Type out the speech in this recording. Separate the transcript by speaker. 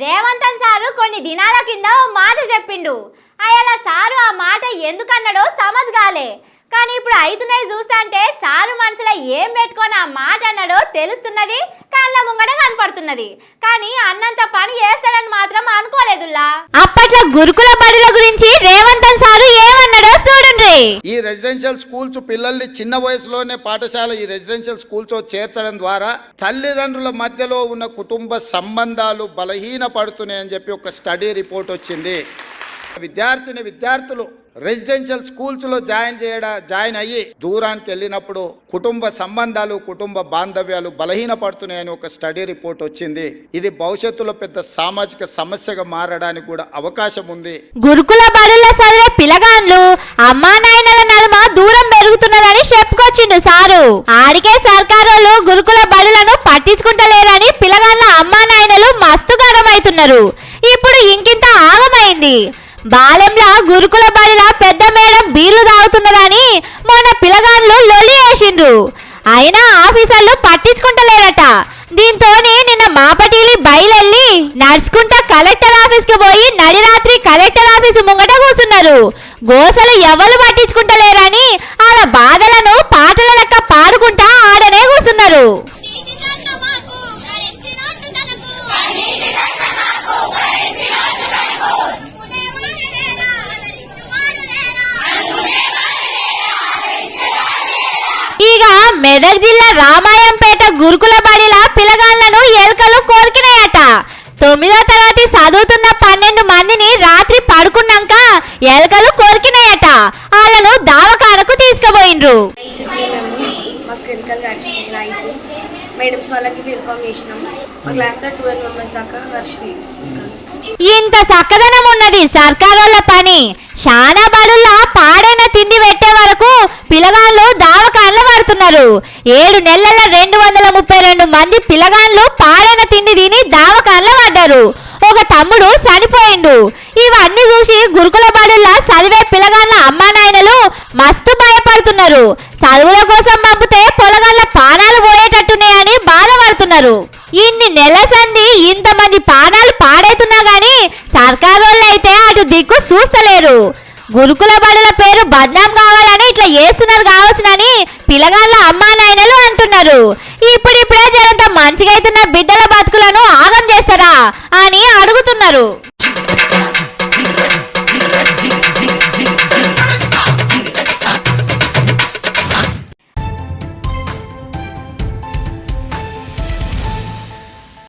Speaker 1: రేవంతన్ sir కొన్ని దినాల కింద ఓ మాట చెప్పిండు. అయ్యలా సారు ఆ మాట ఎందుకన్నాడో సమజ్గాలే. కానీ ఇప్పుడు అయితున్నాయి చూస్తాంటే సారు మనసులో ఏం పెట్టుకొని ఆ మాట అన్నాడో తెలుస్తున్నది, కళ్ళ ముంగడ కనపడుతున్నది. కానీ అన్నంత పని చేస్తాడని మాత్రం అనుకోలేదుల్లా. అప్పట్లో గురుకుల బడుల గురించి రేవంతన్ సారు ఏమన్నాడో చూడండి.
Speaker 2: ఈ రెసిడెన్షియల్ స్కూల్స్ పిల్లల్ని చిన్న వయసులోనే పాఠశాల ఈ రెసిడెన్షియల్ స్కూల్స్ చేర్చడం ద్వారా తల్లిదండ్రుల మధ్యలో ఉన్న కుటుంబ సంబంధాలు బలహీన పడుతున్నాయని చెప్పి ఒక స్టడీ రిపోర్ట్ వచ్చింది. విద్యార్థులు రెసిడెన్షియల్ స్కూల్స్ లో జాయిన్ అయ్యి దూరానికి వెళ్ళినప్పుడు కుటుంబ సంబంధాలు కుటుంబ బాంధవ్యాలు బలహీన పడుతున్నాయని ఒక స్టడీ రిపోర్ట్ వచ్చింది. ఇది భవిష్యత్తులో పెద్ద సామాజిక సమస్యగా మారడానికి కూడా అవకాశం ఉంది.
Speaker 1: గురుకుల బడుల చదివే పిల్లగాండ్లు అమ్మా నాయనల నడుమ దూరం పెరుగుతున్నదని చెప్పుకొచ్చిండు సారు. ఆడికే సర్కారోళ్ళు గురుకుల బడులను పట్టించుకుంటలేరని పిల్లగాండ్ల అమ్మా నాయనలు మస్తు గరమైతున్నారు. ఇప్పుడు ఇంకింత ఆగమైంది. బాలెంలా గురుకుల బడిలా పెద్ద మేడం బీర్లు తాగుతున్నదని మొన్న పిల్లగాళ్ళు లొల్లి వేసిండ్రు. అయినా ఆఫీసర్లు పట్టించుకుంటలేరట. దీంతో నిన్న మాపటీలి బయలెళ్ళి నడుచుకుంటా కలెక్టర్ ఆఫీస్ కి పోయి నడిరాత్రి కలెక్టర్ ఆఫీసు ముంగట కూర్చున్నారు. గోసలు ఎవరు పట్టించుకుంటలేరని వాళ్ళ బాధలను పాటల లెక్క పాడుకుంటా ఆడనే కూర్చున్నారు. ఇక మెదక్ జిల్లా రామాయంపేట గురుకుల బడిల పిల్లగాళ్లను ఎలుకలు కోరికినాయట. 9వ తరగతి చదువుతున్న 12 మందిని రాత్రి పడుకున్నాక ఎలుకలు కోరికినాయట. వాళ్ళను దావకానకు తీసుకుపోయిండ్రు.
Speaker 3: మేడమ్స్ వాళ్ళకి ఇన్ఫార్మ్ చేసినాం. మా క్లాస్లో 12 మెంబర్స్ దాకా వర్షి.
Speaker 1: ఇంత చక్కదనం ఉన్నది సర్కారోళ్ళ పని. శానా బడుల్లా పాడైన తిండి పెట్టే వరకు పిల్లగాళ్ళు దావకాన్లు పడుతున్నారు. 7 నెలల 232 మంది పిల్లగాళ్ళు పాడైన తిండి తిని దావకాన్లు పడ్డారు. ఒక తమ్ముడు చనిపోయిండు. ఇవన్నీ చూసి గురుకుల బడుల్లా చదివే పిల్లగాళ్ళ అమ్మా నాయనలు మస్తు భయపడుతున్నారు. చదువుల కోసం పంపితే పొలగాళ్ళ పానాలు పోయేటట్టున్నాయని బాధపడుతున్నారు. ఇన్ని నెల సంది ఇంతమంది పానాలు పాడైతున్నా గానీ సర్కారోళ్ళు అయితే అటు దిక్కు చూస్తలేరు. గురుకుల బడుల పేరు బద్నాం కావాలని ఇట్లా చేస్తున్నారు కావచ్చునని పిల్లగాళ్ళ అమ్మా నాయనలు అంటున్నారు. ఇప్పుడిప్పుడే జనంత మంచిగా అవుతున్న బిడ్డల